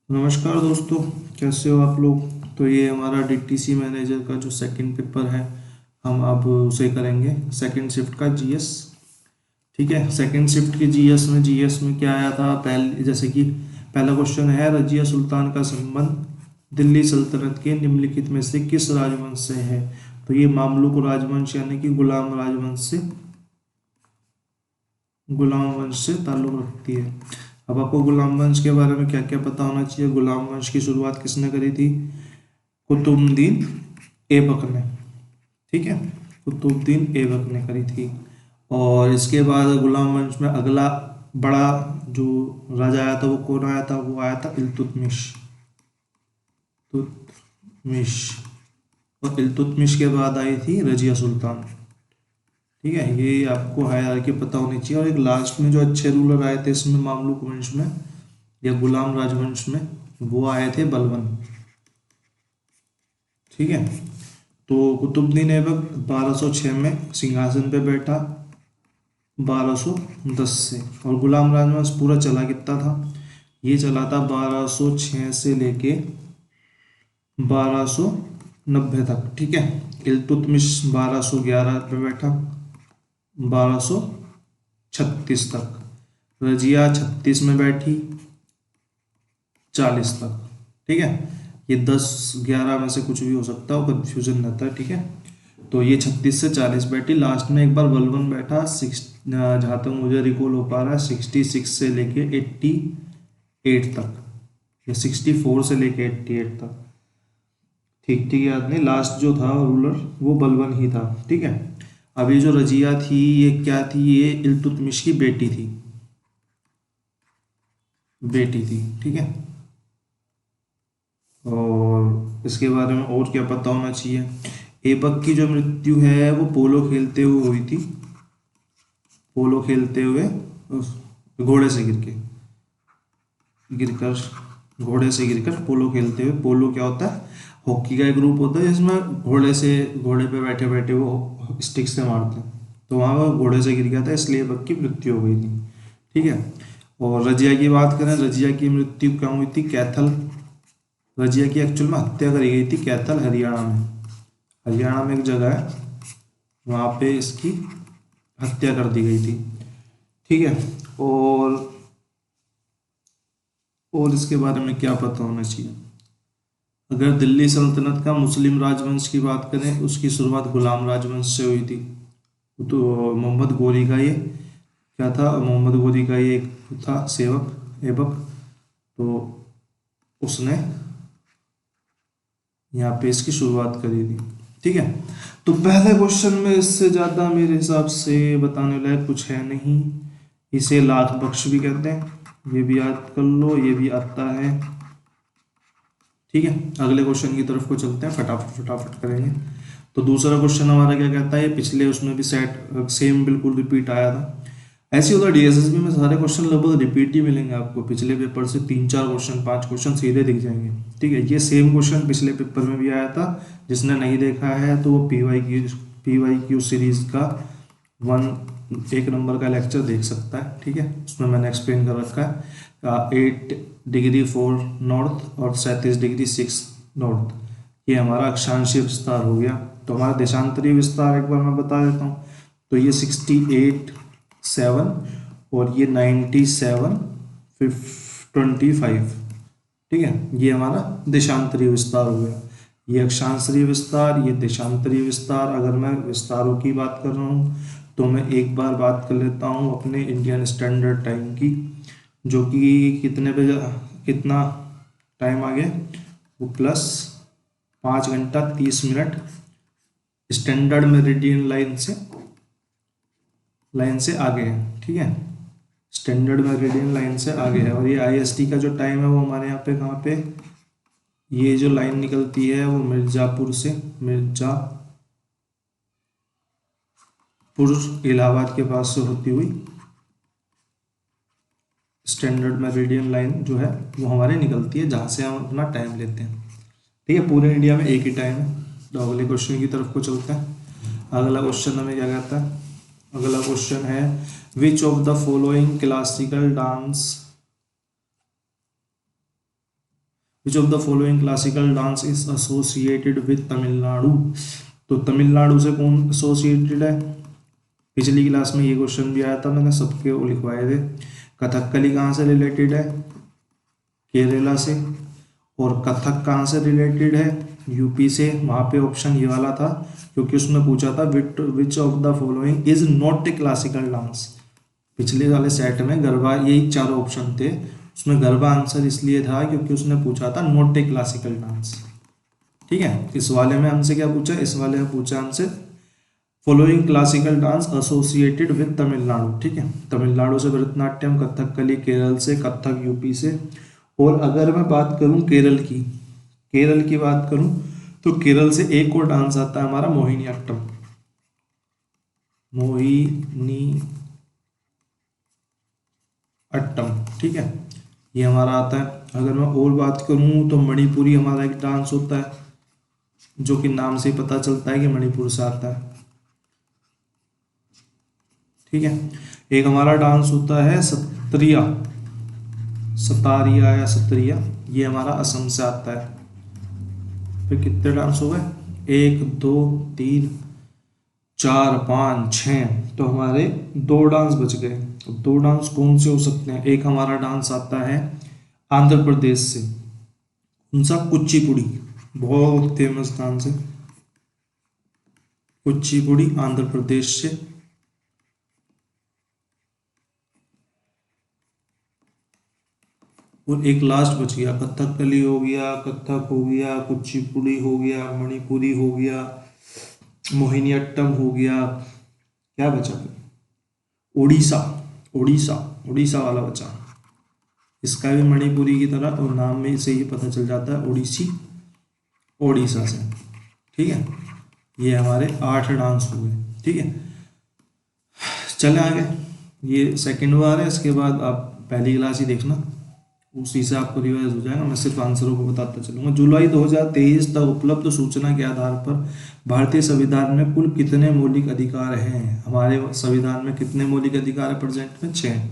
नमस्कार दोस्तों, कैसे हो आप लोग। तो ये हमारा डीटीसी मैनेजर का जो सेकंड पेपर है, हम अब उसे करेंगे सेकंड शिफ्ट का जीएस। ठीक है, सेकंड शिफ्ट के जीएस में क्या आया था पहले, जैसे कि पहला क्वेश्चन है, रजिया सुल्तान का संबंध दिल्ली सल्तनत के निम्नलिखित में से किस राजवंश से है। तो ये मामलुक राजवंश यानी कि गुलाम वंश से ताल्लुक रखती है। अब आपको गुलाम वंश के बारे में क्या क्या पता होना चाहिए। गुलाम वंश की शुरुआत किसने करी थी? कुतुबुद्दीन ऐबक ने। ठीक है, कुतुबुद्दीन ऐबक ने करी थी। और इसके बाद गुलाम वंश में अगला बड़ा जो राजा आया था वो कौन आया था? वो आया था इल्तुतमिश। तुतमिश। और इल्तुतमिश के बाद आई थी रजिया सुल्तान। ठीक है, ये आपको हायरार्की पता होनी चाहिए। और एक लास्ट में जो अच्छे रूलर आए थे इसमें मामलुक वंश में या गुलाम राजवंश में, वो आए थे बलबन। ठीक है, तो कुतुबुद्दीन ऐबक 1206 में सिंहासन पे बैठा 1210 से। और गुलाम राजवंश पूरा चला कितना था? ये चला था 1206 से लेके 1290 तक। ठीक है, इल्तुतमिश 1211 पे बैठा 1236 तक। रजिया 36 में बैठी 40 तक। ठीक है, ये 10-11 में से कुछ भी हो सकता है, कंफ्यूजन रहता है। ठीक है, तो ये 36 से 40 बैठी। लास्ट में एक बार बलबन बैठा जहाँ तक मुझे रिकॉल हो पा रहा है 66 से लेके 88 तक, या 64 से लेके 88 तक। ठीक ठीक याद नहीं, लास्ट जो था रूलर वो बलबन ही था। ठीक है, अभी जो रजिया थी ये क्या थी? ये इल्तुतमिश की बेटी थी। ठीक है, और इसके बारे में और क्या पता होना चाहिए। ऐबक की जो मृत्यु है वो पोलो खेलते हुए हुई थी। पोलो खेलते हुए घोड़े से गिरकर पोलो खेलते हुए। पोलो क्या होता है? हॉकी का एक ग्रुप होता है जिसमें घोड़े पे बैठे बैठे वो स्टिक से मारते हैं। तो वहां वो घोड़े से गिर गया था, इसलिए ऐबक की मृत्यु हो गई थी। ठीक है, और रजिया की बात करें, रजिया की मृत्यु क्या हुई थी? कैथल। रजिया की एक्चुअल में हत्या करी गई थी कैथल, हरियाणा में। हरियाणा में एक जगह है, वहाँ पे इसकी हत्या कर दी गई थी। ठीक है, और इसके बारे में क्या पता होना चाहिए। अगर दिल्ली सल्तनत का मुस्लिम राजवंश की बात करें, उसकी शुरुआत गुलाम राजवंश से हुई थी। तो मोहम्मद गोरी का ये क्या था? मोहम्मद गोरी का ये एक था सेवक ऐबक। तो उसने यहाँ पे इसकी शुरुआत करी थी। ठीक है, तो पहले क्वेश्चन में इससे ज़्यादा मेरे हिसाब से बताने लायक कुछ है नहीं। इसे लाख बख्श भी कहते हैं, ये भी याद कर लो, ये भी आता है। ठीक है, अगले क्वेश्चन की तरफ को चलते हैं, फटाफट फटाफट करेंगे। तो दूसरा क्वेश्चन हमारा क्या कहता है? ये पिछले उसमें भी सेट सेम बिल्कुल रिपीट आया था। ऐसे होता है डीएसएसबी में, सारे क्वेश्चन लगभग रिपीट ही मिलेंगे आपको। पिछले पेपर से 3-4 क्वेश्चन, 5 क्वेश्चन सीधे दिख जाएंगे। ठीक है, ये सेम क्वेश्चन पिछले पेपर में भी आया था। जिसने नहीं देखा है तो वो पीवाई क्यू सीरीज का 1 नंबर का लेक्चर देख सकता है। ठीक है, उसमें मैंने एक्सप्लेन कर रखा है 8 डिग्री 4 नॉर्थ और 37 डिग्री 6 नॉर्थ। ये हमारा अक्षांशीय विस्तार हो गया। तो हमारा देशांतरीय विस्तार एक बार मैं बता देता हूँ। तो ये 68-7 और ये 97-25। ठीक है, ये हमारा देशांतरीय विस्तार हो गया। ये अक्षांशीय विस्तार, ये देशांतरीय विस्तार। अगर मैं विस्तारों की बात कर रहा हूँ तो मैं एक बार बात कर लेता हूँ अपने इंडियन स्टैंडर्ड टाइम की, जो कि कितना टाइम आ गया? वो +5 घंटा 30 मिनट स्टैंडर्ड मेरिडियन लाइन से आगे है। ठीक है, स्टैंडर्ड मेरिडियन लाइन से आगे है। और ये आईएसटी का जो टाइम है वो हमारे यहाँ पे कहाँ पे? ये जो लाइन निकलती है वो मिर्जापुर इलाहाबाद के पास से होती हुई स्टैंडर्ड मेरिडियन लाइन जो है वो हमारे निकलती है, जहाँ से हम अपना टाइम लेते हैं। ठीक है, पूरे इंडिया में एक ही टाइम है। तो अगले क्वेश्चन की तरफ को चलते हैं। अगला क्वेश्चन हमें क्या कहता है? अगला क्वेश्चन है, which of the following classical dance which of the following classical dance is associated with Tamil Nadu. तो तमिलनाडु से कौन एसोसिएटेड है? पिछली क्लास में ये क्वेश्चन भी आया था, मैंने सबके वो लिखवाए थे। कथकली कहाँ से रिलेटेड है? केरला से। और कथक कहाँ से रिलेटेड है? यूपी से। वहाँ पे ऑप्शन ये वाला था क्योंकि उसमें पूछा था which of the following is not a classical dance. पिछले वाले सेट में गरबा, यही चारों ऑप्शन थे, उसमें गरबा आंसर इसलिए था क्योंकि उसने पूछा था नॉट ए क्लासिकल डांस। ठीक है, इस वाले में हमसे क्या पूछा? इस वाले में पूछा हमसे following classical dance associated with Tamil Nadu. ठीक है, तमिलनाडु से भरतनाट्यम, कथकली केरल से, कथक यूपी से। और अगर मैं बात करूं केरल की बात करूं तो केरल से एक और डांस आता है हमारा मोहिनीअट्टम। ठीक है, ये हमारा आता है। अगर मैं और बात करूं तो मणिपुरी हमारा एक डांस होता है जो कि नाम से ही पता चलता है कि मणिपुर से आता है। ठीक है, एक हमारा डांस होता है सतारिया या सत्रिया, ये हमारा असम से आता है। फिर कितने डांस हो गए? 1 2 3 4 5 6, तो हमारे 2 डांस बच गए। तो 2 डांस कौन से हो सकते हैं? एक हमारा डांस आता है आंध्र प्रदेश से, उनसा कुचिपुड़ी, बहुत फेमस डांस है कुचिपुड़ी, आंध्र प्रदेश से। और एक लास्ट बच गया, कथकली हो गया, कथक हो गया, कुचिपुड़ी हो गया, मणिपुरी हो गया, मोहिनीअट्टम हो गया, क्या बचा फिर? उड़ीसा। उड़ीसा वाला बचा। इसका भी मणिपुरी की तरह और नाम में से ही पता चल जाता है, उड़ीसा से। ठीक है, ये हमारे 8 डांस हो गए। ठीक है, चले आगे। ये सेकंड बार है, इसके बाद आप पहली क्लास ही देखना, उसी से आपको रिवाइज हो जाएगा। मैं सिर्फ आंसरों को बताता चलूंगा। जुलाई 2023 तक उपलब्ध सूचना के आधार पर भारतीय संविधान में कुल कितने मौलिक अधिकार हैं? हमारे संविधान में कितने मौलिक अधिकार है प्रेजेंट में? 6।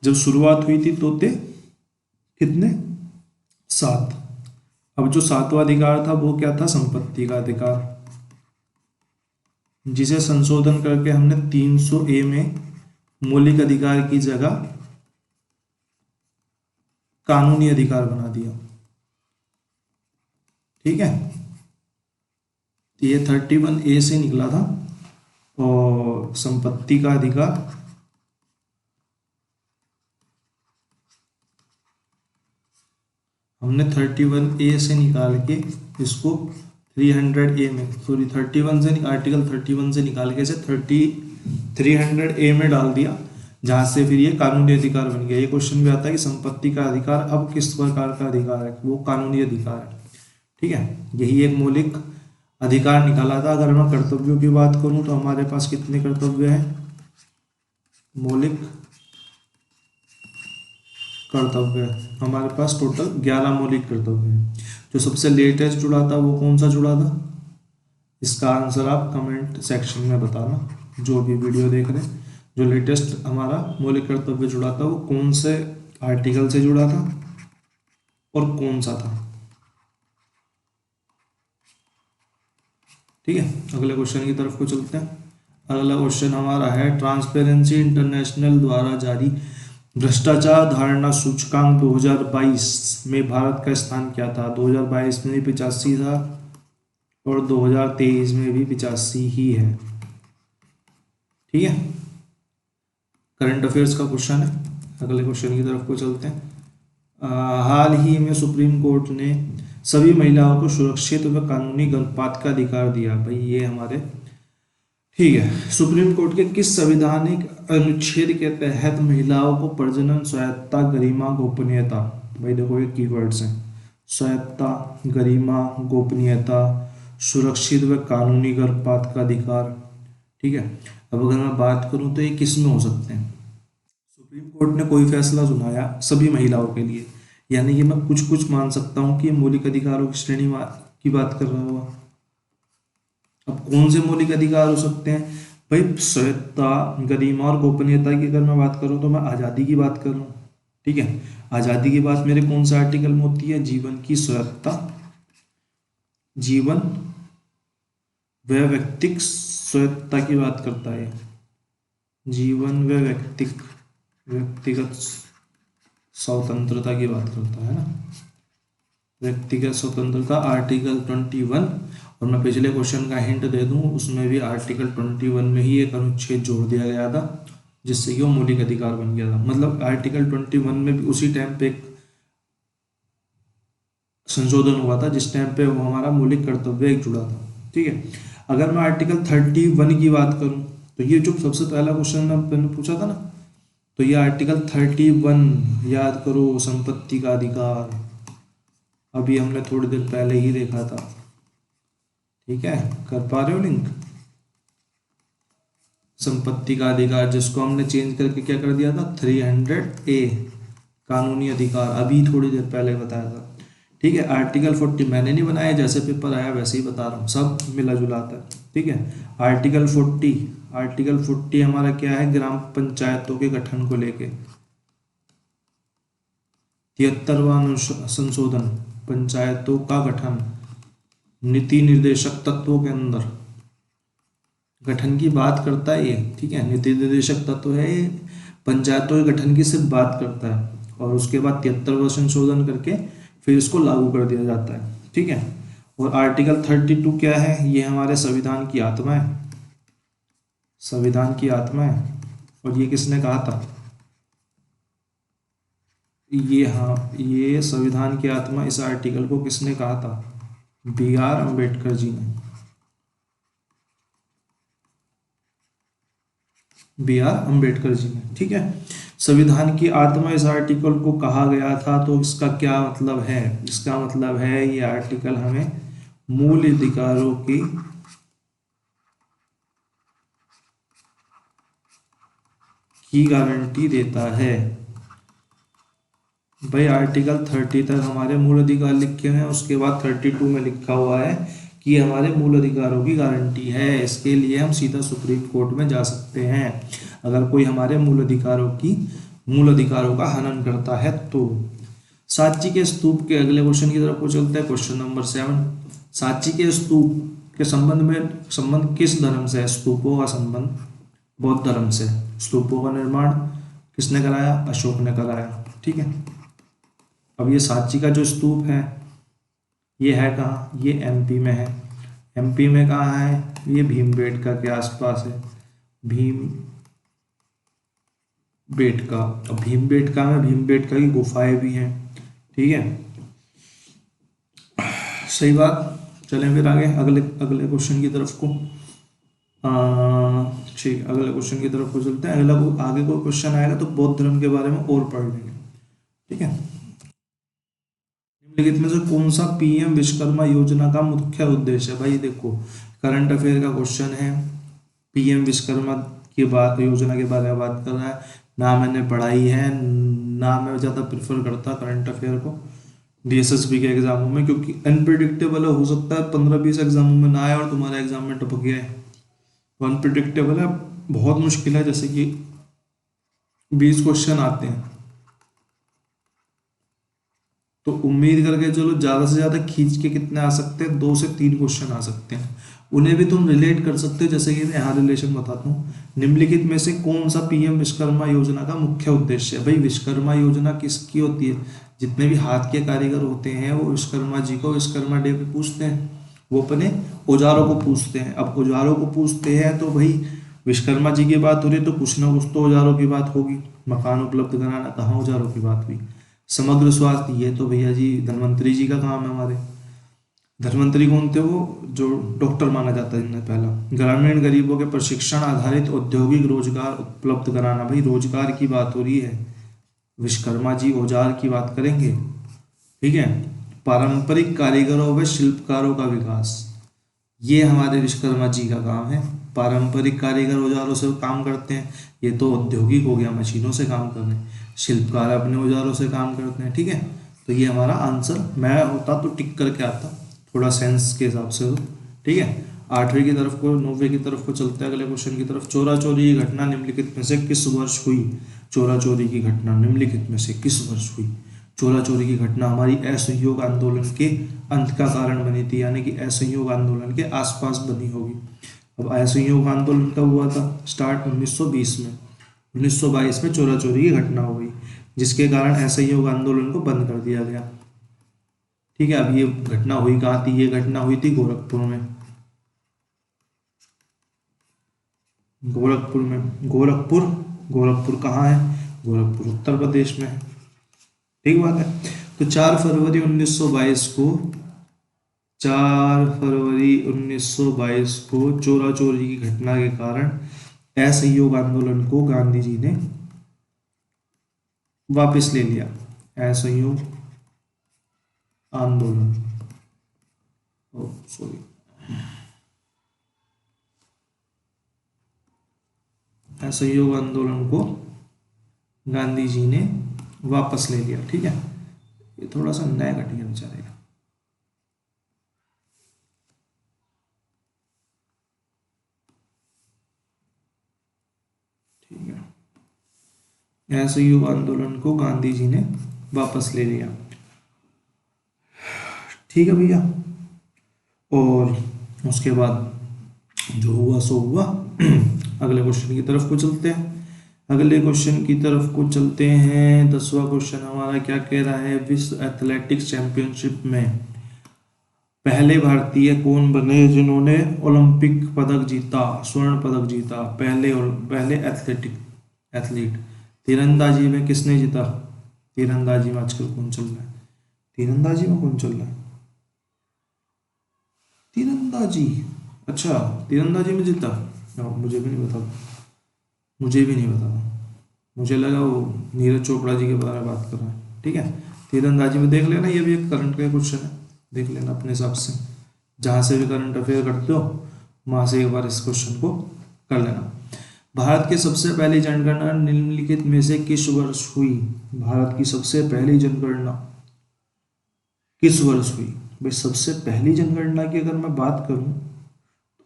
जब शुरुआत हुई थी तो थे कितने? 7। अब जो 7वां अधिकार था वो क्या था? संपत्ति का अधिकार, जिसे संशोधन करके हमने 300A में मौलिक अधिकार की जगह कानूनी अधिकार बना दिया। ठीक है, ये 31A से निकला था। और संपत्ति का अधिकार हमने 31A से निकाल के इसको 300A में, सॉरी 31 से, आर्टिकल 31 से निकाल के इसे 300A में डाल दिया, जहां से फिर ये कानूनी अधिकार बन गया। ये क्वेश्चन भी आता है कि संपत्ति का अधिकार अब किस प्रकार का अधिकार है? वो कानूनी अधिकार है। ठीक है, यही एक मौलिक अधिकार निकाला था। अगर मैं कर्तव्यों की बात करूं तो हमारे पास कितने कर्तव्य हैं? मौलिक कर्तव्य हमारे पास टोटल 11 मौलिक कर्तव्य हैं। जो सबसे लेटेस्ट जुड़ा था वो कौन सा जुड़ा था? इसका आंसर आप कमेंट सेक्शन में बताना, जो भी वीडियो देख रहे हैं। जो लेटेस्ट हमारा मौलिक कर्तव्य जुड़ा था वो कौन से आर्टिकल से जुड़ा था और कौन सा था? ठीक है, अगले क्वेश्चन की तरफ को चलते हैं। अगला क्वेश्चन हमारा है, ट्रांसपेरेंसी इंटरनेशनल द्वारा जारी भ्रष्टाचार धारणा सूचकांक 2022 में भारत का स्थान क्या था? 2022 में भी 85 था और 2023 में भी 85 ही है। ठीक है, करंट अफेयर्स का क्वेश्चन है। अगले क्वेश्चन की तरफ को चलते हैं। हाल ही में सुप्रीम कोर्ट ने सभी महिलाओं को सुरक्षित व कानूनी गर्भपात का अधिकार दिया। भाई ये हमारे, ठीक है, सुप्रीम कोर्ट के किस संवैधानिक अनुच्छेद के तहत महिलाओं को प्रजनन स्वायत्ता, गरिमा, गोपनीयता, भाई देखो ये कीवर्ड्स हैं, स्वायत्ता, गरिमा, गोपनीयता, सुरक्षित व कानूनी गर्भपात का अधिकार। ठीक है, अब अगर मैं बात करूं तो ये किस में हो सकते हैं? सुप्रीम कोर्ट ने कोई फैसला सुनाया सभी महिलाओं के लिए, यानी कि मैं कुछ कुछ मान सकता हूं कि ये मौलिक अधिकारों की श्रेणी की बात कर रहा होगा। अब कौन से मौलिक अधिकार हो सकते हैं? भाई स्वायत्ता, गरिमा और गोपनीयता की अगर मैं बात करूं तो मैं आज़ादी की बात कर रहा हूँ। ठीक है। आज़ादी की बात मेरे कौन सा आर्टिकल में होती है? जीवन की स्वायत्तता, जीवन व व्यक्तिक स्वायत्तता की बात करता है, जीवन व व्यक्तिगत स्वतंत्रता की बात करता है ना, व्यक्तिगत स्वतंत्रता आर्टिकल 21। और मैं पिछले क्वेश्चन का हिंट दे दूं, उसमें भी आर्टिकल 21 में ही एक अनुच्छेद जोड़ दिया गया था जिससे कि वो मौलिक अधिकार बन गया था। मतलब आर्टिकल 21 में भी उसी टाइम पे एक संशोधन हुआ था जिस टाइम पे वो हमारा मौलिक कर्तव्य एक जुड़ा था। ठीक है। अगर मैं आर्टिकल 31 की बात करूं तो ये जो सबसे पहला क्वेश्चन मैंने पूछा था ना, तो ये आर्टिकल 31 याद करो, संपत्ति का अधिकार, अभी हमने थोड़ी देर पहले ही देखा था। ठीक है, कर पा रहे हो लिंक? संपत्ति का अधिकार जिसको हमने चेंज करके क्या कर दिया था, 300A कानूनी अधिकार, अभी थोड़ी देर पहले बताया था। ठीक है। आर्टिकल 40 मैंने नहीं बनाया, जैसे पेपर आया वैसे ही बता रहा हूँ, सब मिला जुला आता है। ठीक है। आर्टिकल 40 हमारा क्या है, ग्राम पंचायतों के गठन को लेके 73वां संशोधन, पंचायतों का गठन नीति निर्देशक तत्वों के अंदर गठन की बात करता है ये। ठीक है, नीति निर्देशक तत्व है ये, पंचायतों के गठन की सिर्फ बात करता है, और उसके बाद 73वां संशोधन करके फिर इसको लागू कर दिया जाता है। ठीक है। और आर्टिकल 32 क्या है, ये हमारे संविधान की आत्मा है, संविधान की आत्मा है। और ये किसने कहा था? ये, हाँ, ये संविधान की आत्मा, इस आर्टिकल को किसने कहा था? B.R. अम्बेडकर जी ने, B.R. अम्बेडकर जी ने। ठीक है। संविधान की आत्मा इस आर्टिकल को कहा गया था, तो इसका क्या मतलब है? इसका मतलब है ये आर्टिकल हमें मूल अधिकारों की गारंटी देता है। भाई आर्टिकल 30 तक हमारे मूल अधिकार लिखे हैं, उसके बाद 32 में लिखा हुआ है कि हमारे मूल अधिकारों की गारंटी है। इसके लिए हम सीधा सुप्रीम कोर्ट में जा सकते हैं अगर कोई हमारे मूल अधिकारों का हनन करता है तो। सांची के स्तूप के अगले क्वेश्चन की तरफ चलते हैं, क्वेश्चन नंबर 7। सांची के स्तूप के संबंध किस धर्म से है? स्तूपों का संबंध बौद्ध धर्म से। स्तूपों का निर्माण किसने कराया? अशोक ने कराया। ठीक है। अब ये सांची का जो स्तूप है ये है कहाँ? ये MP में है। MP में कहाँ है? ये भीमबेटका के आसपास है, भीमबेटका। अब भीमबेटका में भीमबेटका की गुफाएं भी हैं। ठीक है, सही बात। चलें फिर आगे अगले क्वेश्चन की तरफ को। ठीक, अगले क्वेश्चन की तरफ को चलते हैं। आगे कोई क्वेश्चन आएगा तो बौद्ध धर्म के बारे में और पढ़ लेंगे। ठीक है। निम्नलिखित में से कौन सा PM विश्वकर्मा योजना का मुख्य उद्देश्य है? भाई देखो, करंट अफेयर का क्वेश्चन है, PM विश्वकर्मा की बात, योजना के बारे में बात कर रहा है। ना मैंने पढ़ाई है, ना मैं ज़्यादा प्रेफर करता करंट अफेयर को DSSB के एग्जामों में, क्योंकि अनप्रिडिक्टेबल हो सकता है 15-20 एग्जामों में ना आए और तुम्हारे एग्जाम में टपक गया है, तो अनप्रिडिक्टेबल है, बहुत मुश्किल है। जैसे कि 20 क्वेश्चन आते हैं तो उम्मीद करके चलो ज़्यादा से ज़्यादा खींच के कितने आ सकते हैं? 2 से 3 क्वेश्चन आ सकते हैं, उन्हें भी तुम रिलेट कर सकते हो। जैसे कि मैं यहाँ रिलेशन बताता हूँ, निम्नलिखित में से कौन सा PM विश्वकर्मा योजना का मुख्य उद्देश्य है? भाई विश्वकर्मा योजना किसकी होती है? जितने भी हाथ के कारीगर होते हैं वो विश्वकर्मा जी को विश्वकर्मा डे पे पूछते हैं, वो अपने औजारों को पूछते हैं। अब औजारों को पूछते हैं तो भाई विश्वकर्मा जी की बात हो रही है तो कुछ ना कुछ तो औजारों की बात होगी। मकान उपलब्ध कराना, कहाँ औजारों की बात हुई? समग्र स्वास्थ्य, ये तो भैया जी धन्वंतरी जी का काम है हमारे। धन्वंतरी कौन थे? वो जो डॉक्टर माना जाता है इनमें पहला। ग्रामीण गरीबों के प्रशिक्षण आधारित औद्योगिक रोजगार उपलब्ध कराना, भाई रोजगार की बात हो रही है, विश्वकर्मा जी औजार की बात करेंगे। ठीक है। पारंपरिक कारीगरों व शिल्पकारों का विकास, ये हमारे विश्वकर्मा जी का काम है। पारंपरिक कारीगर औजारों से काम करते हैं, ये तो औद्योगिक हो गया, मशीनों से काम कर रहे हैं। शिल्पकार अपने औजारों से काम करते हैं। ठीक है, तो ये हमारा आंसर, मैं होता तो टिक करके आता थोड़ा सेंस के हिसाब से। तो ठीक है, 8वें की तरफ को 9वें की तरफ को चलते हैं अगले क्वेश्चन की तरफ। चोरा चोरी की घटना निम्नलिखित में से किस वर्ष हुई? चोरा चोरी की घटना निम्नलिखित में से किस वर्ष हुई? चोरा चोरी की घटना हमारी असहयोग आंदोलन के अंत का कारण बनी थी, यानी कि असहयोग आंदोलन के आसपास बनी होगी। अब असहयोग आंदोलन कब हुआ था? स्टार्ट 1920 में। 1922 में चोरा चोरी की घटना हो गई, जिसके कारण असहयोग आंदोलन को बंद कर दिया गया। ठीक है, अब ये घटना हुई कहाँ थी? ये घटना हुई थी गोरखपुर में। गोरखपुर में, गोरखपुर कहाँ है? गोरखपुर उत्तर प्रदेश में है। ठीक बात है। तो 4 फरवरी 1922 को 4 फरवरी 1922 को चोरा चोरी की घटना के कारण असहयोग आंदोलन को गांधी जी ने वापस ले लिया। असहयोग आंदोलन, सॉरी, असहयोग आंदोलन को गांधी जी ने वापस ले लिया। ठीक है, ये थोड़ा सा नया कट गया बेचारे का। ठीक है, असहयोग आंदोलन को गांधी जी ने वापस ले लिया। ठीक है भैया, और उसके बाद जो हुआ सो हुआ। अगले क्वेश्चन की तरफ को चलते हैं। अगले क्वेश्चन की तरफ को चलते हैं। 10वां क्वेश्चन हमारा क्या कह रहा है? विश्व एथलेटिक्स चैंपियनशिप में पहले भारतीय कौन बने जिन्होंने ओलंपिक पदक जीता, स्वर्ण पदक जीता? पहले एथलीट। तीरंदाजी में किसने जीता? तीरंदाजी में आजकल कौन चल रहा है? तीरंदाजी में कौन चल रहा है? तीरंदाजी, अच्छा तीरंदाजी में जीता। मुझे भी नहीं पता, मुझे लगा वो नीरज चोपड़ा जी के बारे में बात कर रहा है। ठीक है, तीरंदाजी में देख लेना, ये भी एक करंट का क्वेश्चन है, देख लेना अपने हिसाब से। जहाँ से भी करंट अफेयर करते हो वहाँ से एक बार इस क्वेश्चन को कर लेना। भारत की सबसे पहली जनगणना निम्नलिखित में से किस वर्ष हुई? भारत की सबसे पहली जनगणना किस वर्ष हुई? भाई सबसे पहली जनगणना की अगर मैं बात करूं तो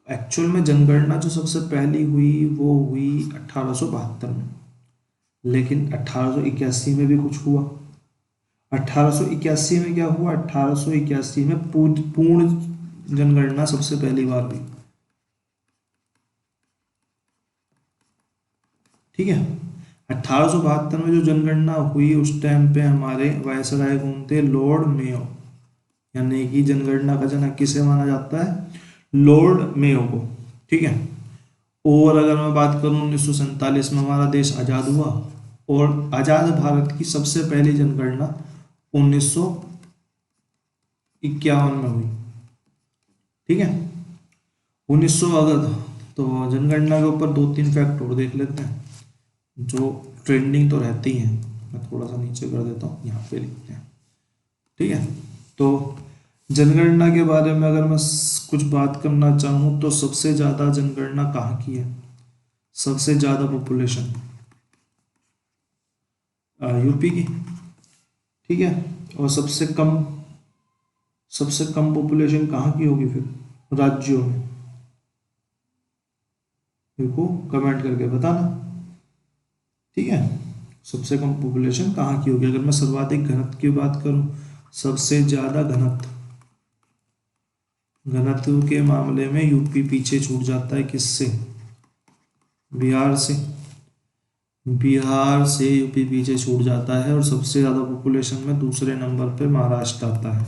एक्चुअल में जनगणना जो सबसे पहली हुई वो हुई 1872 में, लेकिन 1881 में भी कुछ हुआ। 1881 में क्या हुआ? 1881 में पूर्ण जनगणना सबसे पहली बार हुई। ठीक है, 1872 में जो जनगणना हुई उस टाइम पे हमारे वायसराय कौन थे? लॉर्ड मेयो, यानी कि जनगणना का जनक किसे माना जाता है? लॉर्ड मेयो को। ठीक है, और अगर मैं बात करूं 1947 में हमारा देश आज़ाद हुआ, और आज़ाद भारत की सबसे पहली जनगणना 1951 में हुई। ठीक है, 1900 अगर तो जनगणना के ऊपर 2-3 फैक्ट और देख लेते हैं जो ट्रेंडिंग तो रहती हैं। मैं थोड़ा सा नीचे कर देता हूँ, यहाँ पे लिखते हैं। ठीक है, तो जनगणना के बारे में अगर मैं कुछ बात करना चाहूँ तो सबसे ज़्यादा जनगणना कहाँ की है? सबसे ज़्यादा पॉपुलेशन यूपी की। ठीक है, और सबसे कम पॉपुलेशन कहाँ की होगी फिर? राज्यों में। मेरे को कमेंट करके बताना। ठीक है, सबसे कम पॉपुलेशन कहाँ की होगी? अगर मैं सर्वाधिक घनत्व की बात करूं, सबसे ज्यादा घनत्व के मामले में यूपी पीछे छूट जाता है। किससे? बिहार से यूपी पीछे छूट जाता है, और सबसे ज्यादा पॉपुलेशन में दूसरे नंबर पे महाराष्ट्र आता है।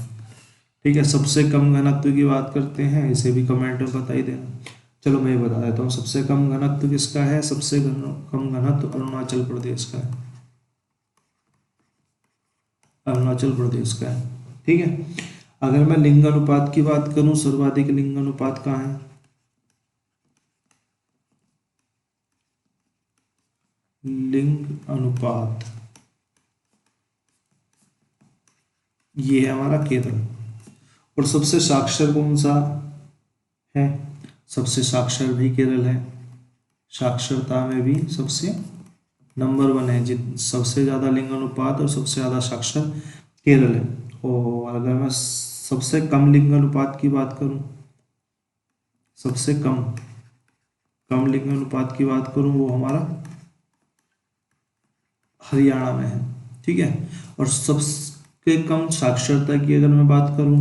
ठीक है, सबसे कम घनत्व की बात करते हैं, इसे भी कमेंट में बता ही देना। चलो मैं बता देता हूँ, सबसे कम घनत्व किसका है? सबसे कम घनत्व अरुणाचल प्रदेश का है। अरुणाचल प्रदेश का है। ठीक है, अगर मैं लिंग अनुपात की बात करूं, सर्वाधिक लिंग अनुपात कहाँ है? लिंग अनुपात ये है हमारा केरल। और सबसे साक्षर कौन सा है? सबसे साक्षर भी केरल है। साक्षरता में भी सबसे नंबर 1 है, सबसे ज़्यादा लिंग अनुपात और सबसे ज़्यादा साक्षर केरल है। और अगर मैं सबसे कम लिंग अनुपात की बात करूं, सबसे कम कम लिंगानुपात की बात करूं वो हमारा हरियाणा में है, ठीक है। और सबसे कम साक्षरता की अगर मैं बात करूं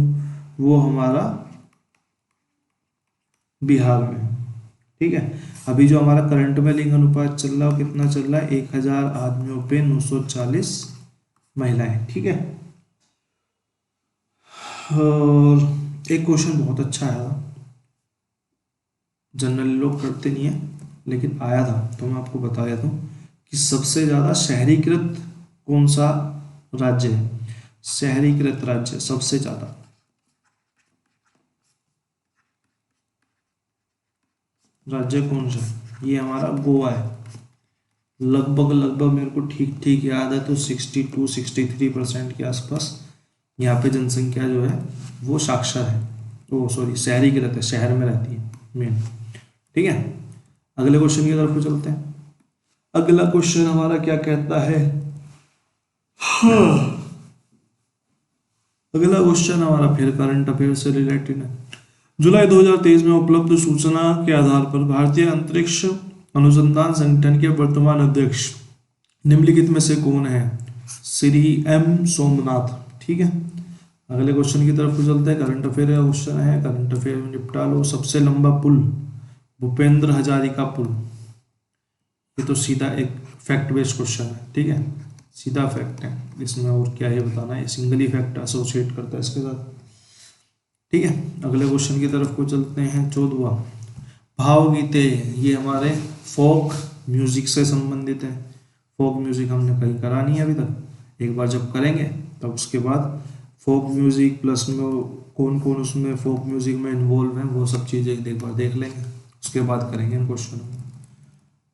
वो हमारा बिहार में है, ठीक है। अभी जो हमारा करंट में लिंग अनुपात चल रहा है वो कितना चल रहा है, 1000 आदमियों पे 940 महिलाएं, ठीक है। और एक क्वेश्चन बहुत अच्छा आया था, जनरली लोग करते नहीं है लेकिन आया था तो मैं आपको बता देता हूँ कि सबसे ज़्यादा शहरीकृत कौन सा राज्य है। शहरीकृत राज्य सबसे ज़्यादा राज्य कौन सा है, ये हमारा गोवा है। लगभग लगभग मेरे को ठीक ठीक याद है तो 62-63% के आसपास यहाँ पे जनसंख्या जो है वो साक्षर है, ओ सॉरी शहरीकृत है, शहर में रहती है मेन, ठीक है। अगले क्वेश्चन की तरफ चलते हैं। अगला क्वेश्चन हमारा क्या कहता है, हाँ। अगला क्वेश्चन हमारा फिर करंट अफेयर से रिलेटेड है। जुलाई 2023 में उपलब्ध सूचना के आधार पर भारतीय अंतरिक्ष अनुसंधान संगठन के वर्तमान अध्यक्ष निम्नलिखित में से कौन है, श्री एम सोमनाथ, ठीक है। अगले क्वेश्चन की तरफ चलते हैं। करंट अफेयर का क्वेश्चन है, करंट अफेयर में निपटा लो। सबसे लंबा पुल भूपेंद्र हजारिका पुल, ये तो सीधा एक फैक्ट बेस्ड क्वेश्चन है, ठीक है, सीधा फैक्ट है, इसमें और क्या ही बताना है, सिंगल ही फैक्ट एसोसिएट करता है इसके साथ, ठीक है। अगले क्वेश्चन की तरफ को चलते हैं। 14वां भावगीते, ये हमारे फोक म्यूजिक से संबंधित है। फोक म्यूजिक हमने कहीं करा नहीं है अभी तक, एक बार जब करेंगे तब उसके बाद फोक म्यूजिक प्लस में कौन कौन उसमें फोक म्यूजिक में इन्वॉल्व है वो सब चीज़ें एक बार देख लेंगे, उसके बाद करेंगे इन क्वेश्चन को,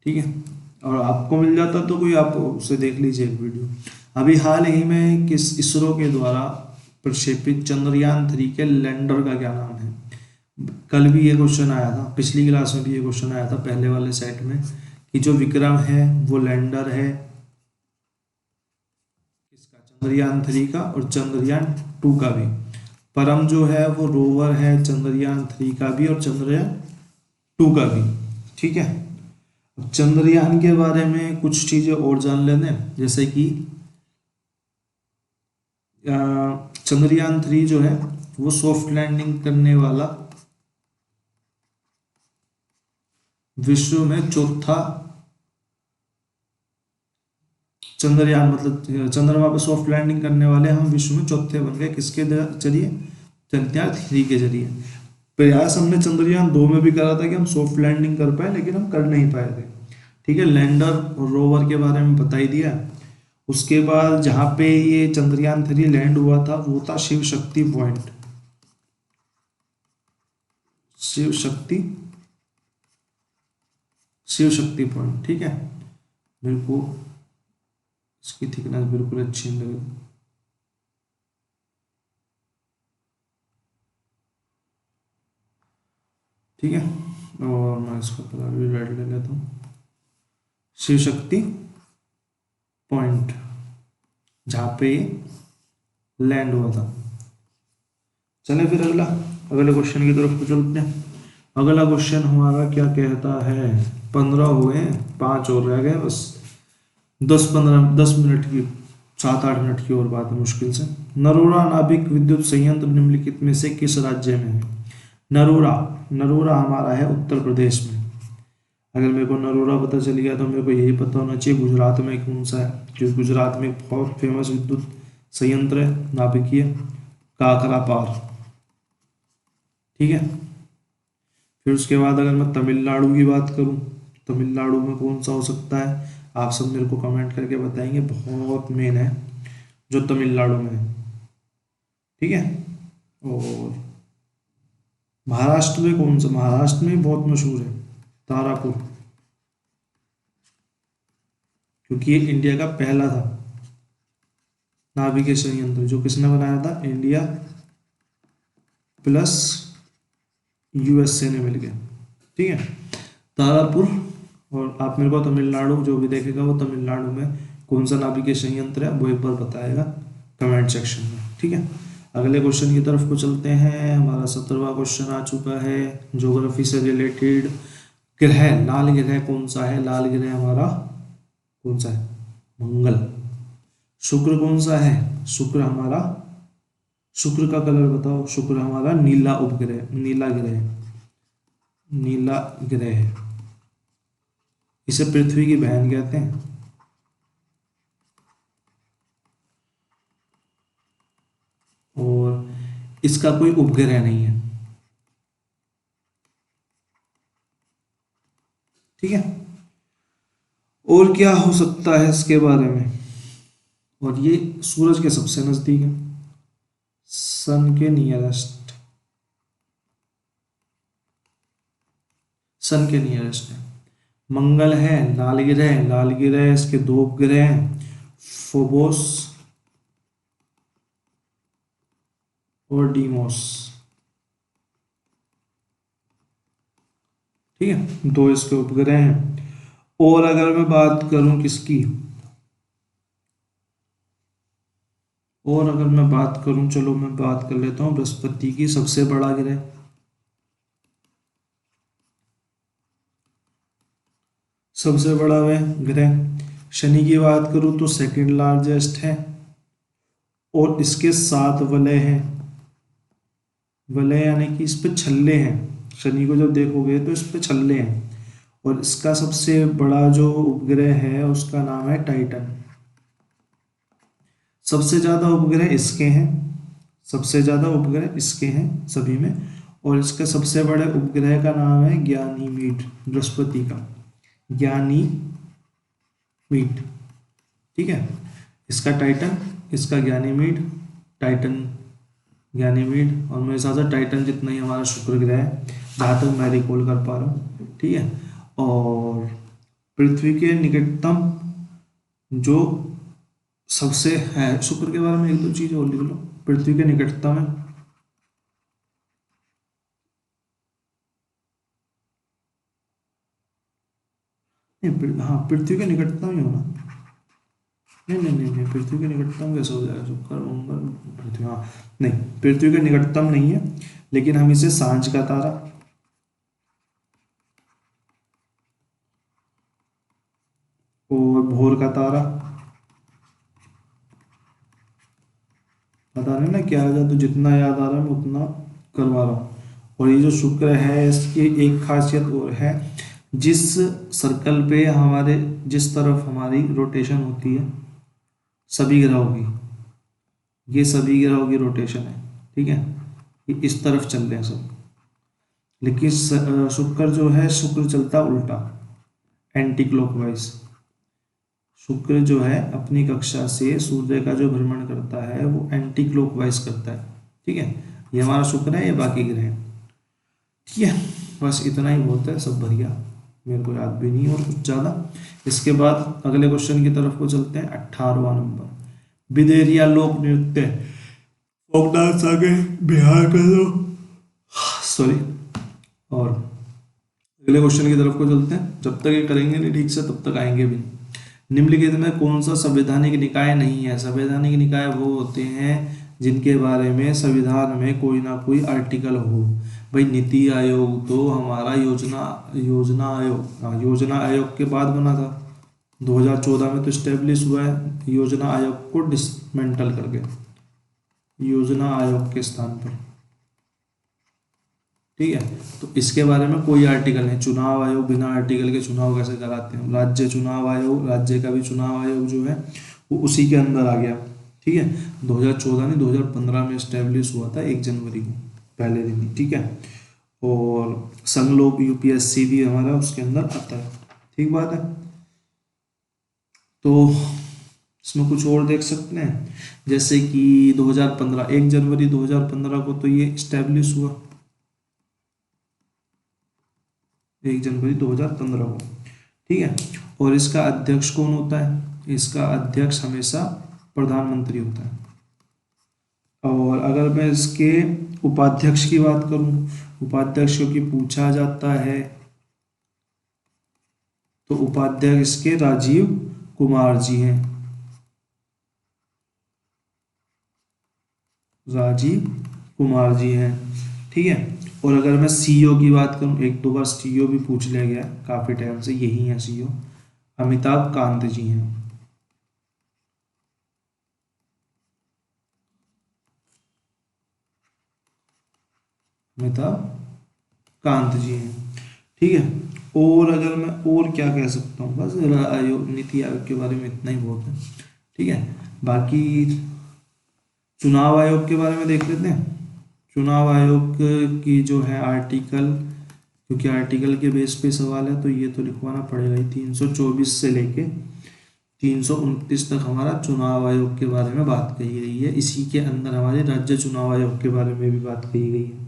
ठीक है। और आपको मिल जाता तो कोई आप उसे देख लीजिए एक वीडियो। अभी हाल ही में किस इसरो के द्वारा प्रक्षेपित चंद्रयान 3 के लैंडर का क्या नाम है। कल भी ये क्वेश्चन आया था, पिछली क्लास में भी ये क्वेश्चन आया था पहले वाले सेट में, कि जो विक्रम है वो लैंडर है किसका, चंद्रयान 3 का, और चंद्रयान 2 का भी। परम जो है वो रोवर है चंद्रयान 3 का भी और चंद्रयान 2 का भी, ठीक है। चंद्रयान के बारे में कुछ चीजें और जान लेते हैं, जैसे कि चंद्रयान 3 जो है वो सॉफ्ट लैंडिंग करने वाला विश्व में चौथा चंद्रयान, मतलब चंद्रमा पे सॉफ्ट लैंडिंग करने वाले हम विश्व में चौथे बन गए, किसके जरिए, चंद्रयान 3 के जरिए। प्रयास हमने चंद्रयान 2 में भी करा था कि हम सॉफ्ट लैंडिंग कर पाए, लेकिन हम कर नहीं पाए थे, ठीक है। लैंडर और रोवर के बारे में बता ही दिया। उसके बाद जहाँ पे ये चंद्रयान 3 लैंड हुआ था वो था शिव शक्ति पॉइंट, शिव शक्ति पॉइंट, ठीक है। मेरे को इसकी थिकनेस बिल्कुल अच्छी नहीं लगी, ठीक है। और मैं इसका कलर भी रेड ले लेता हूँ। शिव शक्ति पॉइंट जहाँ पे लैंड हुआ था। चले फिर अगले क्वेश्चन की तरफ को चलते हैं। अगला क्वेश्चन हमारा क्या कहता है, 15 हो गए, 5 और रह गए बस, 10 मिनट की, 7-8 मिनट की और बात है मुश्किल से। नरोरा नाभिक विद्युत संयंत्र निम्नलिखित में से किस राज्य में है। नरोरा हमारा है उत्तर प्रदेश में। अगर मेरे को नरोरा पता चल गया तो मेरे को यही पता होना चाहिए गुजरात में कौन सा है, क्योंकि गुजरात में एक बहुत फेमस विद्युत संयंत्र है नाभिकीय, काकरापार, ठीक है। फिर उसके बाद अगर मैं तमिलनाडु की बात करूं, तमिलनाडु में कौन सा हो सकता है, आप सब मेरे को कमेंट करके बताएंगे, बहुत मेन है जो तमिलनाडु में है, ठीक है। और महाराष्ट्र में कौन सा, महाराष्ट्र में बहुत मशहूर है तारापुर, क्योंकि ये इंडिया का पहला था नाभिकीय संयंत्र, जो किसने बनाया था, इंडिया प्लस यूएसए ने मिलकर, ठीक है, तारापुर। और आप मेरे को तमिलनाडु जो भी देखेगा वो तमिलनाडु में कौन सा नाभिकीय संयंत्र है वो एक बार बताएगा कमेंट सेक्शन में, ठीक है। अगले क्वेश्चन की तरफ को चलते हैं। हमारा 17वां क्वेश्चन आ चुका है ज्योग्राफी से रिलेटेड। ग्रह, लाल ग्रह कौन सा है? लाल ग्रह हमारा कौन सा है? मंगल। शुक्र कौन सा है? शुक्र हमारा, शुक्र का कलर बताओ। शुक्र हमारा नीला उपग्रह, नीला ग्रह, नीला ग्रह है। इसे पृथ्वी की बहन कहते हैं। और इसका कोई उपग्रह नहीं है। ठीक है। और क्या हो सकता है इसके बारे में? और ये सूरज के सबसे नजदीक है, सन के नियरेस्ट, सन के नियरेस्ट है। मंगल है, लाल ग्रह, लाल ग्रह इसके दो उपग्रह हैं, फोबोस और डीमोस। ठीक है, दो इसके उपग्रह हैं। और अगर मैं बात करूं किसकी, और अगर मैं बात करूं, चलो मैं बात कर लेता हूं बृहस्पति की, सबसे बड़ा ग्रह। सबसे बड़ा वह ग्रह। शनि की बात करूं तो सेकंड लार्जेस्ट है, और इसके 7 वलय हैं। वलय यानी कि इस पे छल्ले हैं। शनि को जब देखोगे तो इस पे छल्ले हैं। और इसका सबसे बड़ा जो उपग्रह है उसका नाम है टाइटन। सबसे ज्यादा उपग्रह इसके हैं, सबसे ज्यादा उपग्रह इसके हैं सभी में। और इसके सबसे बड़े उपग्रह का नाम है ज्ञानीमीड, बृहस्पति का ज्ञानीमीड। ठीक है, इसका टाइटन, इसका ज्ञानीमीड। टाइटन, ज्ञानीमीड, और मेरे हिसाब से टाइटन जितना ही हमारा शुक्र ग्रह है, जहाँ तक मैं रिकॉल कर पा रहा हूँ। ठीक है। और पृथ्वी के निकटतम जो सबसे है, शुक्र के बारे में एक दो चीज और लिख लो। पृथ्वी के निकटतम है, नहीं हाँ पृथ्वी के निकटतम ही होना। नहीं नहीं नहीं नहीं, पृथ्वी के निकटतम कैसे हो जाएगा? शुक्र, मंगल, पृथ्वी, हाँ नहीं, पृथ्वी के निकटतम नहीं है, लेकिन हम इसे सांझ का तारा, और भोर का तारा, पता नहीं ना क्या आ जाए, तो जितना याद आ रहा है मैं उतना करवा रहा हूँ। और ये जो शुक्र है इसकी एक खासियत और है, जिस सर्कल पे हमारे, जिस तरफ हमारी रोटेशन होती है सभी ग्रहों की, ये सभी ग्रहों की रोटेशन है। ठीक है, ये इस तरफ चल रहे हैं सब। लेकिन शुक्र जो है, शुक्र चलता उल्टा, एंटी क्लॉकवाइज। शुक्र जो है अपनी कक्षा से सूर्य का जो भ्रमण करता है वो एंटी क्लॉकवाइज करता है। ठीक है, ये हमारा शुक्र है, ये बाकी ग्रह हैं। ठीक है, बस इतना ही बहुत है, सब बढ़िया, मेरे को याद भी नहीं और कुछ ज़्यादा। इसके बाद अगले क्वेश्चन की तरफ को चलते हैं। 18वां नंबर, बिदेरिया लोक नृत्य, फोक डांस आ गए, बिहार का दो, सॉरी। और अगले क्वेश्चन की तरफ को चलते हैं। जब तक ये करेंगे नहीं ठीक से तब तक आएंगे भी नहीं। निम्नलिखित में कौन सा संवैधानिक निकाय नहीं है? संवैधानिक निकाय वो होते हैं जिनके बारे में संविधान में कोई ना कोई आर्टिकल हो। भाई नीति आयोग तो हमारा योजना योजना आयोग, हाँ योजना आयोग के बाद बना था, 2014 में तो स्टेब्लिश हुआ है योजना आयोग को डिसमेंटल करके, योजना आयोग के स्थान पर। ठीक है, तो इसके बारे में कोई आर्टिकल नहीं। चुनाव आयोग, बिना आर्टिकल के चुनाव कैसे कराते हैं? राज्य चुनाव आयोग, राज्य का भी चुनाव आयोग जो है वो उसी के अंदर आ गया। ठीक है, 2014 नहीं 2015 में स्टेब्लिश हुआ था 1 जनवरी को, पहले दिन ही। ठीक है, और संगलोक यूपीएससी भी हमारा उसके अंदर आता है। ठीक बात है। तो इसमें कुछ और देख सकते हैं, जैसे कि 2015, 1 जनवरी 2015 को तो ये स्टेब्लिश हुआ, 1 जनवरी 2015 को। ठीक है, और इसका अध्यक्ष कौन होता है? इसका अध्यक्ष हमेशा प्रधानमंत्री होता है। और अगर मैं इसके उपाध्यक्ष की बात करूं, उपाध्यक्ष क्योंकि पूछा जाता है, तो उपाध्यक्ष इसके राजीव कुमार जी हैं। राजीव कुमार जी हैं। ठीक है। और अगर मैं सीईओ की बात करूं, एक दो बार सीईओ भी पूछ लिया गया काफ़ी टाइम से, यही है सीईओ, अमिताभ कांत जी हैं। अमिताभ कांत जी हैं। ठीक है। और अगर मैं और क्या कह सकता हूँ, बस आयोग, नीति आयोग के बारे में इतना ही बहुत है। ठीक है। बाकी चुनाव आयोग के बारे में देख लेते हैं। चुनाव आयोग की जो है आर्टिकल, क्योंकि आर्टिकल के बेस पे सवाल है तो ये तो लिखवाना पड़ेगा ही, 324 से लेके 329 तक हमारा चुनाव आयोग के बारे में बात कही गई है। इसी के अंदर हमारे राज्य चुनाव आयोग के बारे में भी बात कही गई है।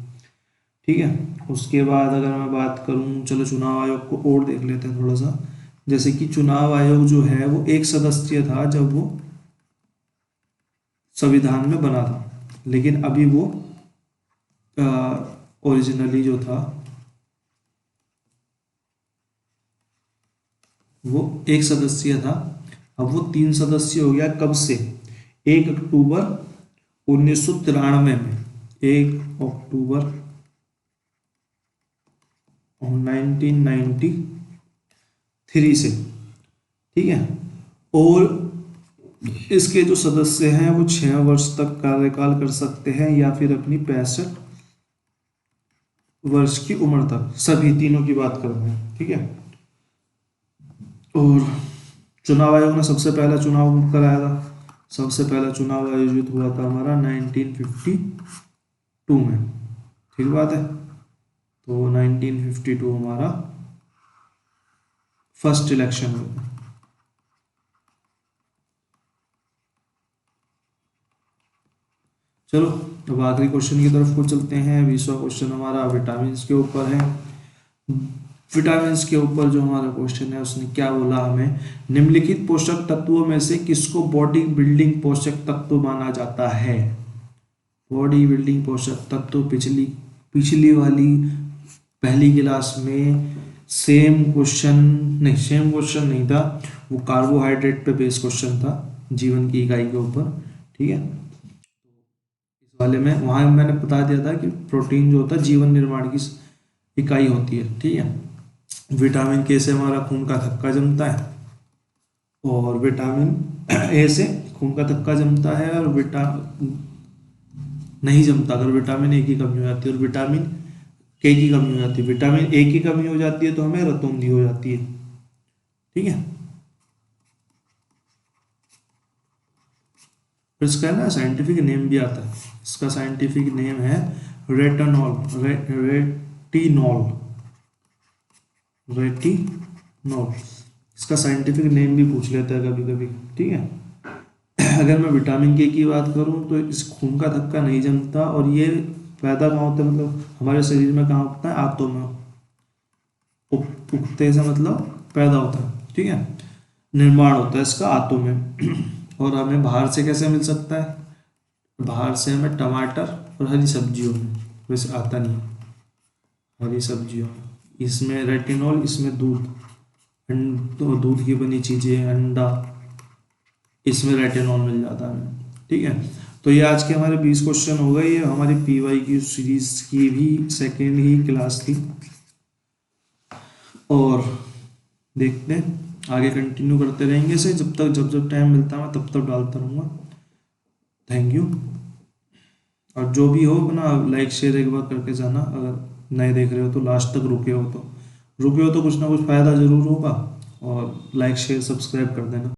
ठीक है। उसके बाद अगर मैं बात करूं, चलो चुनाव आयोग को और देख लेते हैं थोड़ा सा। जैसे कि चुनाव आयोग जो है वो एक सदस्यीय था जब वो संविधान में बना था, लेकिन अभी वो ओरिजिनली जो था वो एक सदस्यीय था, अब वो 3 सदस्यीय हो गया। कब से? 1 अक्टूबर 1993 में, 1 अक्टूबर 1993 से। ठीक है। और इसके जो सदस्य हैं वो 6 वर्ष तक कार्यकाल कर सकते हैं या फिर अपनी 65 वर्ष की उम्र तक, सभी तीनों की बात कर रहे हैं। ठीक है। और चुनाव आयोग ने सबसे पहला चुनाव कब कराया था? सबसे पहला चुनाव आयोजित हुआ था हमारा 1952 में। ठीक बात है। तो 1952 हमारा फर्स्ट इलेक्शन हुआ था। चलो अब आखिरी क्वेश्चन की तरफ को चलते हैं। 20वां क्वेश्चन हमारा विटामिन के ऊपर है। विटामिन के ऊपर जो हमारा क्वेश्चन है उसने क्या बोला हमें, निम्नलिखित पोषक तत्वों में से किसको बॉडी बिल्डिंग पोषक तत्व माना जाता है? बॉडी बिल्डिंग पोषक तत्व पिछली पिछली वाली पहली क्लास में सेम क्वेश्चन नहीं था, वो कार्बोहाइड्रेट पे बेस्ड क्वेश्चन था, जीवन की इकाई के ऊपर। ठीक है। इस वाले में वहां मैंने बता दिया था कि प्रोटीन जो होता है जीवन निर्माण की इकाई होती है। ठीक है। विटामिन के से हमारा खून का थक्का जमता है, और विटामिन ए से खून का थक्का जमता है, और नहीं जमता अगर विटामिन ए की कमी हो जाती है, और विटामिन के की कमी हो जाती है। विटामिन ए की कमी हो जाती है तो हमें रतौंधी हो जाती है। ठीक है। फिर इसका ना साइंटिफिक नेम भी आता है, इसका साइंटिफिक नेम है रेटिनॉल। रेटिनॉल इसका साइंटिफिक नेम भी पूछ लेता है कभी कभी। ठीक है। अगर मैं विटामिन के की बात करूं तो इस खून का थक्का नहीं जमता, और ये पैदा कहाँ होता है, मतलब हमारे शरीर में कहाँ होता है? आंतों में। उगते से मतलब पैदा होता है। ठीक है। निर्माण होता है इसका आंतों में। और हमें बाहर से कैसे मिल सकता है? बाहर से हमें टमाटर और हरी सब्जियों में, वैसे आता नहीं है, हरी सब्जियों में। इसमें रेटिनॉल, इसमें दूध, तो दूध की बनी चीज़ें, अंडा, इसमें रेटिनॉल मिल जाता है। ठीक है। तो ये आज के हमारे 20 क्वेश्चन हो गए। ये हमारी पीवाई की सीरीज की भी सेकेंड ही क्लास थी, और देखते हैं आगे कंटिन्यू करते रहेंगे इसे, जब तक जब जब टाइम मिलता है मैं तब तक डालता रहूँगा। Thank you. और जो भी हो अपना लाइक शेयर एक बार करके जाना, अगर नए देख रहे हो तो, लास्ट तक रुके हो तो कुछ ना कुछ फ़ायदा ज़रूर होगा, और लाइक शेयर सब्सक्राइब कर देना।